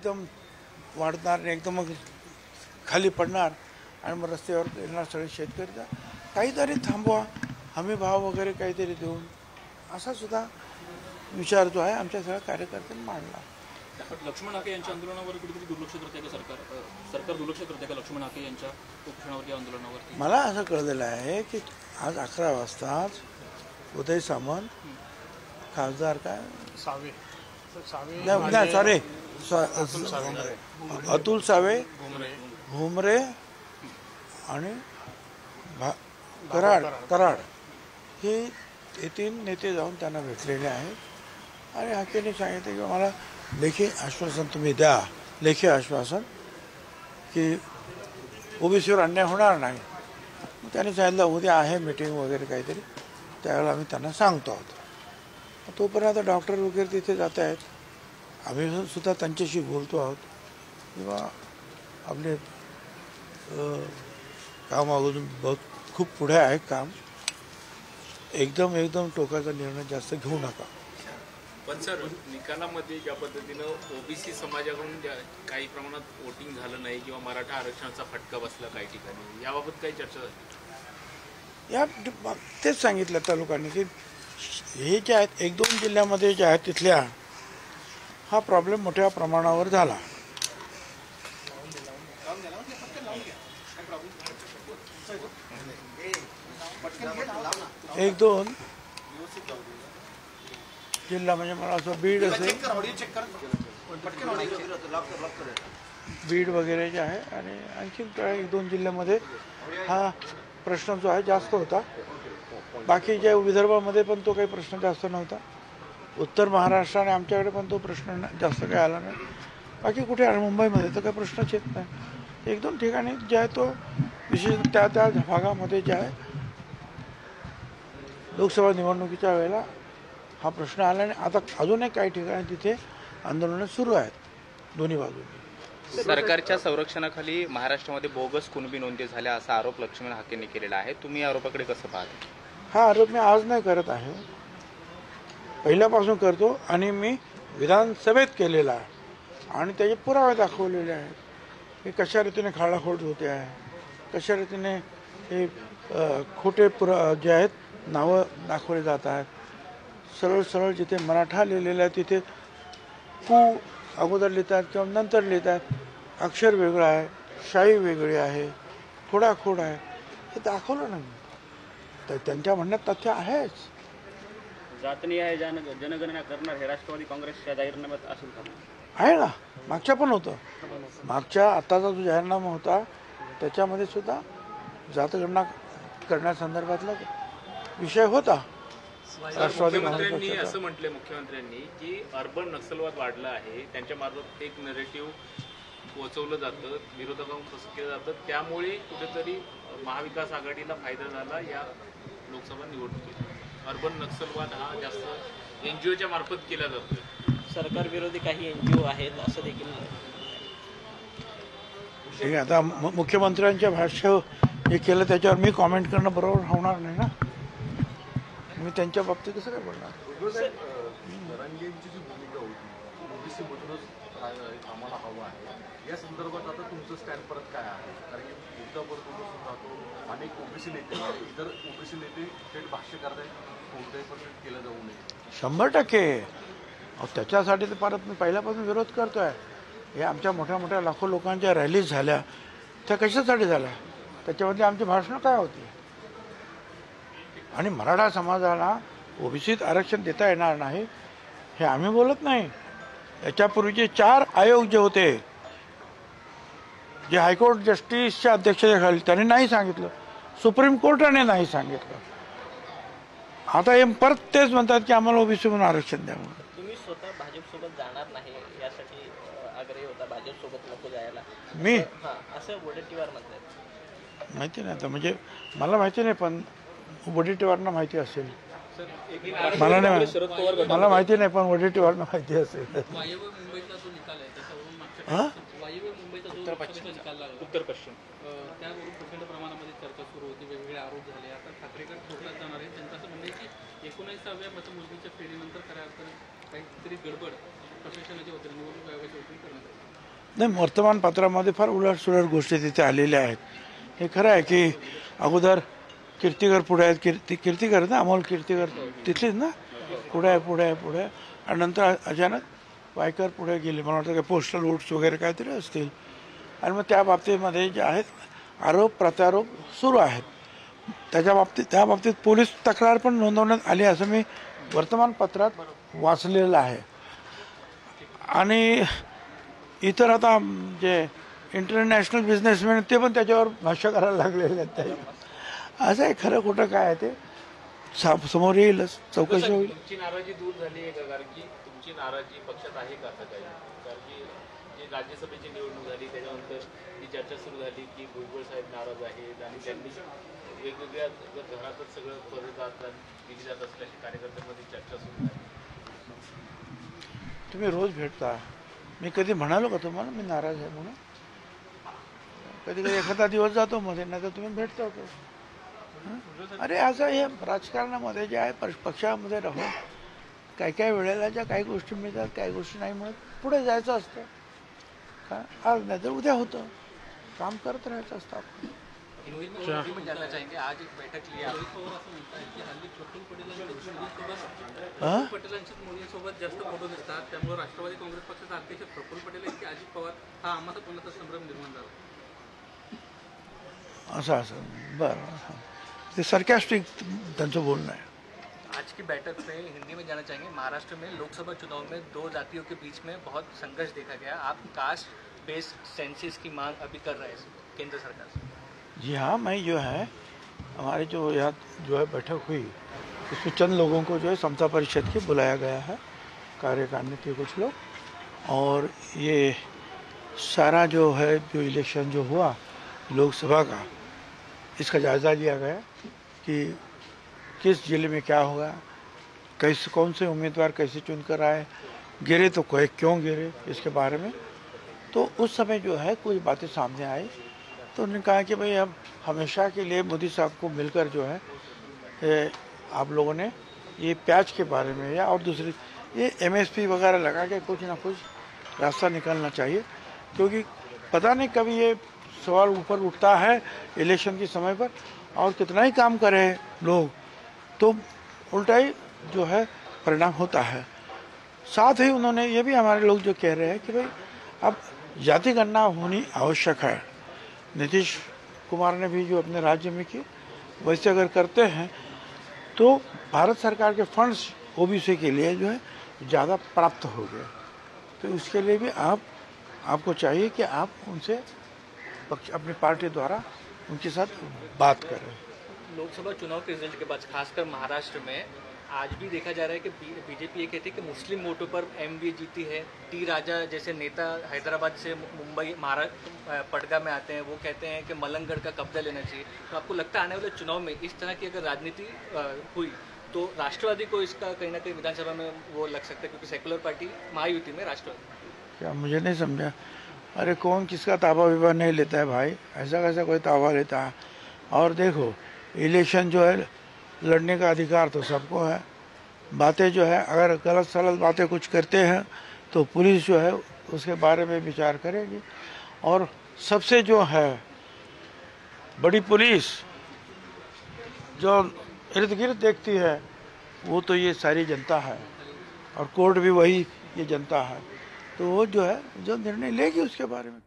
एकदम वाढणार आणि एकदम मग खाली पडणार आणि मग रस्त्यावर येणार सगळे शेतकरी. काहीतरी थांबवा, हमी भाव वगैरे काहीतरी देऊन, असा सुद्धा विचार जो आहे आमच्या सगळ्या कार्यकर्त्यांनी मांडला. लक्ष्मण हाके यांच्या आंदोलनावर कुठेतरी दुर्लक्ष करते का सरकार दुर्लक्ष करते का लक्ष्मण हाके यांच्या उपोषणावरती आंदोलनावर? मला असं कळलेलं आहे की आज 11 वाजताच उदय सामंत, खासदार काय सॉरी अतुल सावे, भुमरे आणि कराड हे 3 नेते जाऊन त्यांना भेटलेले आहेत आणि हाकेने सांगितले की मला लेखी आश्वासन तुम्ही द्या, लेखी आश्वासन की ओबीसीवर अन्याय होणार नाही. त्यांनी सांगितलं उद्या आहे मीटिंग वगैरे काहीतरी, त्यावेळेला आम्ही त्यांना सांगतो आहोत. तोपर्यंत डॉक्टर वगैरे तिथे जात आहेत, आम्ही सुद्धा त्यांच्याशी बोलतो आहोत किंवा आपले काम अगोदर खूप पुढे आहे काम. एकदम टोकाचा निर्णय जास्त घेऊ नका. पण सर, निकालामध्ये ज्या पद्धतीनं ओबीसी समाजाकडून काही प्रमाणात वोटिंग झालं नाही किंवा मराठा आरक्षणाचा फटका बसला काही ठिकाणी, याबाबत काही चर्चा झाली? तेच सांगितलं त्या लोकांनी की हे जे आहेत 1-2 जिल्ह्यामध्ये जे आहेत तिथल्या हा प्रॉब्लेम मोठ्या प्रमाणावर झाला. एक दोन जिल्हा म्हणजे मला असं बीड असेल, बीड वगैरे जे आहे आणि आणखी 1-2 जिल्ह्यामध्ये हा प्रश्न जो आहे जास्त होता. बाकी ज्या विदर्भामध्ये पण तो काही प्रश्न जास्त नव्हता. उत्तर महाराष्ट्र आणि आमच्याकडे पण तो प्रश्न जास्त काही आला नाही. बाकी कुठे आणि मुंबईमध्ये तर काही प्रश्नच येत नाही. 1-2 ठिकाणी जे आहे तो विशेष त्या भागामध्ये जे आहे लोकसभा निवडणुकीच्या वेळेला हा प्रश्न आला आणि आता अजूनही काही ठिकाणी तिथे आंदोलनं सुरू आहेत दोन्ही बाजूंनी. सरकारच्या संरक्षणाखाली महाराष्ट्रामध्ये बोगस कुणबी नोंदी झाल्या असा आरोप लक्ष्मण हाकेंनी केलेला आहे. तुम्ही या आरोपाकडे कसं पाहता? हा आरोप मी आज नाही करत आहे, पहिल्यापासून करतो आणि मी विधानसभेत केलेला आहे आणि त्याचे पुरावे दाखवलेले आहेत की कशा रीतीने खाडाखोड होते आहे, कशा रीतीने हे खोटे जे आहेत नावं दाखवले जात आहेत. सरळ जिथे मराठा लिहिलेलं आहे तिथे कू अगोदर लिहितात किंवा नंतर लिहितात. अक्षर वेगळं आहे, शाई वेगळी आहे, खोडाखोड आहे, हे दाखवलं नाही. तर त्यांच्या म्हणण्यात तथ्य आहेच. जातनीय जनगणना करणार हे राष्ट्रवादी काँग्रेसच्या जाहीरनाम्यात असेल का? आहे ना, मागच्या पण होतं. मागच्या आत्ताचा जो जाहीरनामा होता त्याच्यामध्ये सुद्धा जातगणना करण्यासंदर्भातला विषय होता. मुख्यमंत्र्यांनी असं म्हटलंय मुख्यमंत्र्यांनी की अर्बन नक्षलवाद वाढला आहे, त्यांच्या मार्फत एक नरेटिव्ह पोहोचवलं जातं, विरोधकांना फसवलं केलं जातं, त्यामुळे कुठेतरी महाविकास आघाडीला फायदा झाला या लोकसभा निवडणुकीत. अर्बन नक्षलवाद हा जास्त NGOच्या मार्फत केला जातो. सरकार विरोधी काही NGO आहेत असं देखील. ठीक आहे, आता मुख्यमंत्र्यांच्या भाष्य हे केलं त्याच्यावर मी कॉमेंट करणं बरोबर होणार नाही ना. मी त्यांच्या बाबतीत कसं काय बोलणार? रंगेंची जी भूमिका होती ओबीसी मधूनच आम्हाला हवं आहे, या संदर्भात आता तुमचं स्टँड परत काय आहे? कारण की मुद्दाबरोबर राहतो अनेक ओबीसी नेते इतर ओबीसी नेते थेट भाष्य करतायत कोणत्याही पण केलं जाऊ नये. 100%. त्याच्यासाठी तर परत मी पहिल्यापासून विरोध करतोय. हे आमच्या मोठ्या लाखो लोकांच्या रॅलीज झाल्या, त्या कशासाठी झाल्या? त्याच्यामध्ये आमची भाषणं काय होती? आणि मराठा समाजाला ओबीसीत आरक्षण देता येणार नाही हे आम्ही बोलत नाही. याच्यापूर्वीचे 4 आयोग जे होते, जे हायकोर्ट जस्टिसच्या अध्यक्षतेखाली, त्यांनी नाही सांगितलं. सुप्रीम कोर्टाने नाही सांगितलं. आता हे परत तेच म्हणतात की आम्हाला ओबीसी म्हणून आरक्षण द्या म्हणून. तुम्ही स्वतः भाजपसोबत जाणार नाही यासाठी आग्रही होता, भाजपसोबत नको जायला मी असं वडेट्टीवार म्हणतात. माहिती नाही आता, म्हणजे मला माहिती नाही, पण वडेट्टीवारांना माहिती असेल. मला माहिती नाही, पण वडेट्टीवारांना माहिती असेल. उत्तर पश्चिम त्यावरून प्रचंड प्रमाणामध्ये चर्चा सुरू होती, वेगवेगळे आरोप झाले. आता ठाकरेगड ठोकण्यात जाणार आहे. त्यांचं असं म्हणणं आहे की 19व्या मतमोजणीच्या फेरीनंतर खऱ्या अर्थाने काहीतरी गडबड प्रशासनाच्या वतीने निवडणूक आयोगाच्या वतीने करण्यात आली. नाही, वर्तमानपत्रामध्ये फार उलटसुलट गोष्टी तिथे आलेल्या आहेत. हे खरं आहे की अगोदर कीर्तिकर पुढे आहेत, कीर्तिकर ना, अमोल कीर्तिकर तिथलीच ना, पुढे आहे आणि नंतर अचानक वायकर पुढे गेले. मला वाटतं की पोस्टल वोट्स वगैरे काहीतरी असतील आणि मग त्या बाबतीमध्ये जे आहेत आरोप प्रत्यारोप सुरू आहेत. त्या बाबतीत पोलीस तक्रार पण नोंदवण्यात आली असं मी वर्तमानपत्रात वाचलेलं आहे. आणि इतर आता जे इंटरनॅशनल बिझनेसमॅन ते पण त्याच्यावर भाष्य करायला लागलेले आहेत. असं आहे, खरं खोटं काय आहे ते समोर येईलच, चौकशी होईल. तुमची नाराजी दूर झाली आहे का? कारण की तुमची नाराजी पक्षात आहे का आता काही? कारण की जी राज्यसभेची निवडणूक झाली त्याच्यानंतर ही चर्चा सुरू झाली की भुजबळ साहेब नाराज आहेत आणि त्यांनी वेगवेगळ्या घरातच सगळं परत दिली जात असल्याची कार्यकर्त्यांमध्ये चर्चा सुरू झाली. तुम्ही रोज भेटता, मी कधी म्हणालो का तुम्हाला मी नाराज आहे म्हणून? कधी कधी एखादा दिवस जातो मध्ये, नाही तर तुम्ही भेटता होतो. अरे असं हे राजकारणामध्ये जे आहे पक्षामध्ये राहून काही वेळेला ज्या काही गोष्टी मिळतात, काही गोष्टी नाही मिळत, पुढे जायचं असतं. का आज नाही तर उद्या होतं, काम करत राहायचं असतं आपण. जानना चाहेंगे आज एक बैठक लिया रोहित पवार असं म्हणतात की हल्ली प्रफुल्ल पटेलांच्या मोदींसोबत जास्त फोटो दिसतात, त्यामुळे राष्ट्रवादी काँग्रेस पक्षाचा अध्यक्ष प्रफुल्ल पटेल यांची अजित पवार हा आम्हाला कोणाचा संभ्रम निर्माण झाला. असं बरं, ते सरकास्टिक त्यांचं बोलणं आहे. आज की बैठक में हिंदी में जाना चाहेंगे. महाराष्ट्र में लोकसभा चुनाव में दो जातियों के बीच में बहुत संघर्ष देखा गया. आप कास्ट बेस्ड सेंसस की मांग अभी कर रहे हैं केंद्र सरकार से. जी हाँ, मैं जो है हमारे जो यहाँ जो है बैठक हुई उसमें चंद लोगों को जो है समता परिषद के बुलाया गया है, कार्यकारिणी के कुछ लोग, और ये सारा जो है जो इलेक्शन जो हुआ लोकसभा का, इसका जायज़ा लिया गया कि किस जिले में क्या होगा, कैसे कौन से उम्मीदवार कैसे चुनकर आए, गिरे तो कोई क्यों गिरे, इसके बारे में. तो उस समय जो है कुछ बातें सामने आई, तो उन्होंने कहा कि भाई अब हमेशा के लिए मोदी साहब को मिलकर जो है आप लोगों ने ये प्याज के बारे में या और दूसरी ये MSP वगैरह लगा के कुछ ना कुछ रास्ता निकालना चाहिए, क्योंकि पता नहीं कभी ये सवाल ऊपर उठता है इलेक्शन के समय पर, और कितना ही काम करे लोग तो उल्टा ही जो है परिणाम होता है. साथ ही उन्होंने ये भी हमारे लोग जो कह रहे हैं कि भाई अब जाति गणना होनी आवश्यक है. नीतीश कुमार ने भी जो अपने राज्य में की, वैसे अगर करते हैं तो भारत सरकार के फंड्स OBC के लिए जो है ज़्यादा प्राप्त हो गए. तो उसके लिए भी आपको चाहिए कि आप उनसे अपनी पार्टी द्वारा उनके साथ बात करें. लोकसभा चुनाव के रिजल्ट के बाद खासकर महाराष्ट्र में आज भी देखा जा रहा है कि बीजेपी ये कहती है कि मुस्लिम वोटों पर MV जीती है. टी राजा जैसे नेता हैदराबाद से मुंबई महाराष्ट्र पटगा में आते हैं, वो कहते हैं कि मलंगगढ़ का कब्जा लेना चाहिए. तो आपको लगता है आने वाले चुनाव में इस तरह की अगर राजनीति हुई तो राष्ट्रवादी को इसका कहीं ना कहीं विधानसभा में वो लग सकता है, क्योंकि सेकुलर पार्टी महायुति में राष्ट्रवादी. क्या मुझे नहीं समझा? अरे कौन किसका ताबा विबा नहीं लेता है भाई, ऐसा कैसा कोई ताबा लेता है? और देखो इलेक्शन जो है लड़ने का अधिकार तो सबको है. बातें जो है अगर गलत सलत बातें कुछ करते हैं तो पुलिस जो है उसके बारे में विचार करेगी, और सबसे जो है बड़ी पुलिस जो इर्द गिर्द देखती है वो तो ये सारी जनता है, और कोर्ट भी वही ये जनता है. तो वो जो है जो निर्णय लेगी उसके बारे में